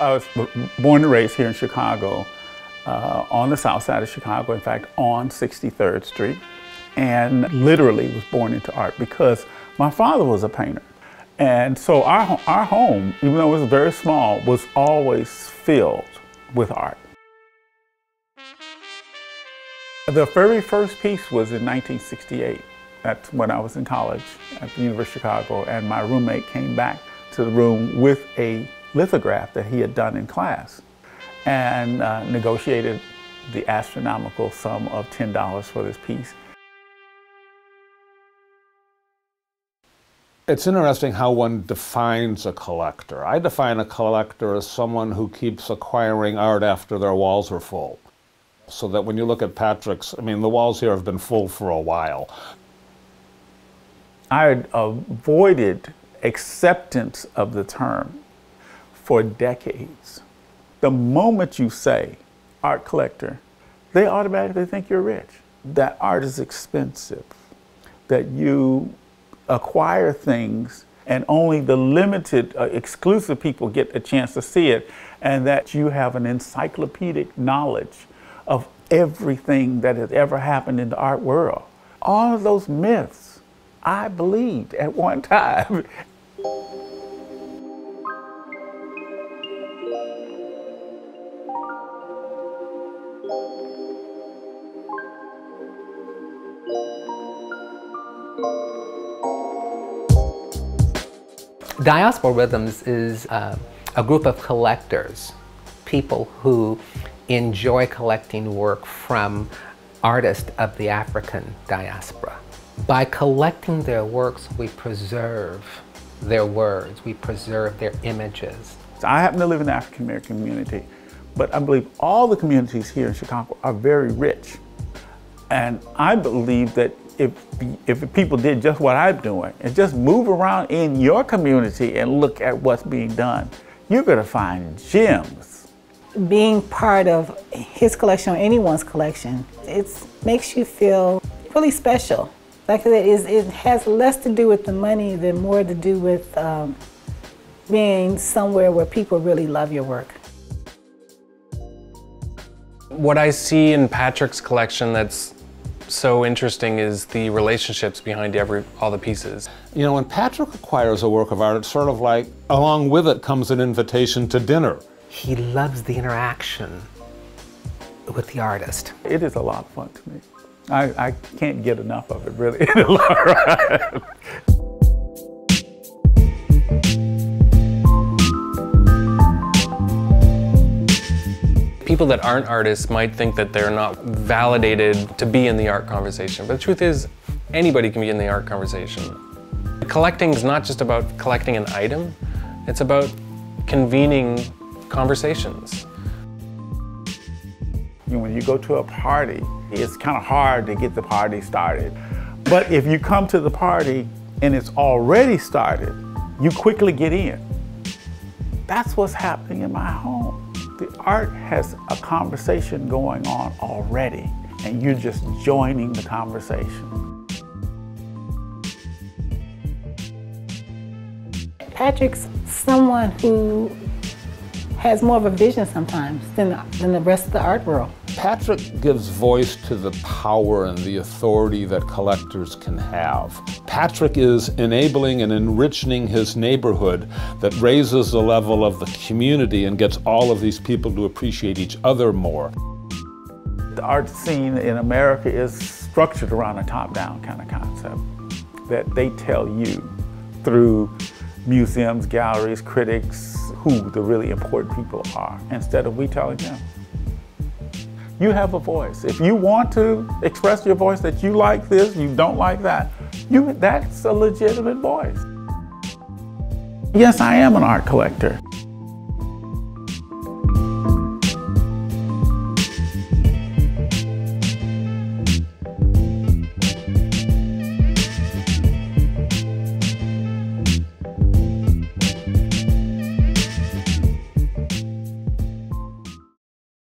I was born and raised here in Chicago, on the south side of Chicago, in fact, on 63rd Street, and literally was born into art because my father was a painter. And so our home, even though it was very small, was always filled with art. The very first piece was in 1968. That's when I was in college at the University of Chicago, and my roommate came back to the room with a lithograph that he had done in class and negotiated the astronomical sum of $10 for this piece. It's interesting how one defines a collector. I define a collector as someone who keeps acquiring art after their walls are full. So that when you look at Patric's, I mean, the walls here have been full for a while. I had avoided acceptance of the term for decades. The moment you say art collector, they automatically think you're rich. That art is expensive, that you acquire things and only the limited, exclusive people get a chance to see it, and that you have an encyclopedic knowledge of everything that has ever happened in the art world. All of those myths, I believed at one time. Diasporal Rhythms is a group of collectors, people who enjoy collecting work from artists of the African diaspora. By collecting their works, we preserve their words, we preserve their images. I happen to live in the African American community, but I believe all the communities here in Chicago are very rich. And I believe that if people did just what I'm doing and just move around in your community and look at what's being done, you're going to find gems. Being part of his collection or anyone's collection, it makes you feel really special. Like I said, it has less to do with the money than more to do with being somewhere where people really love your work. What I see in Patric's collection that's so interesting is the relationships behind all the pieces. You know, when Patric acquires a work of art, it's sort of like, along with it comes an invitation to dinner. He loves the interaction with the artist. It is a lot of fun to me. I can't get enough of it, really. People that aren't artists might think that they're not validated to be in the art conversation, but the truth is, anybody can be in the art conversation. Collecting is not just about collecting an item, it's about convening conversations. When you go to a party, it's kind of hard to get the party started. But if you come to the party and it's already started, you quickly get in. That's what's happening in my home. The art has a conversation going on already, and you're just joining the conversation. Patric's someone who has more of a vision sometimes than the rest of the art world. Patric gives voice to the power and the authority that collectors can have. Patric is enabling and enriching his neighborhood that raises the level of the community and gets all of these people to appreciate each other more. The art scene in America is structured around a top-down kind of concept that they tell you through museums, galleries, critics, who the really important people are, instead of we telling them. You have a voice. If you want to express your voice that you like this, you don't like that, that's a legitimate voice. Yes, I am an art collector.